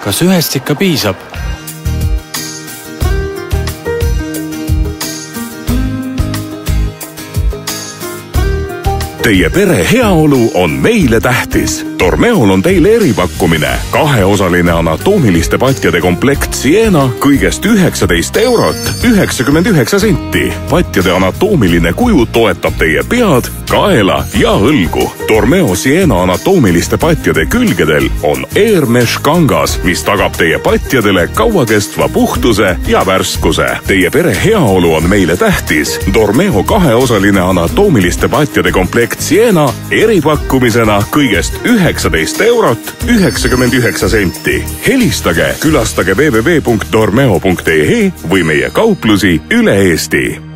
Kas ühest ikka piisab? Teie pere heaolu on meile tähtis. Dormeol on teile eripakkumine. 2-osaline anatoomiliste patjade komplekt Siena kõigest 19 eurot 99 senti. Patjade anatoomiline kuju toetab teie pead, kaela ja õlgu. Dormeo Siena anatoomiliste patjade külgedel on Airmesh kangas, mis tagab teie patjadele kauakestva puhtuse ja värskuse. Teie pere heaolu on meile tähtis. Dormeo 2-osaline anatoomiliste patjade komplekt Siena eripakkumisena kõigest 19 eurot 99 senti. Helistage, külastage www.dormeo.ee või meie kauplusi üle Eesti.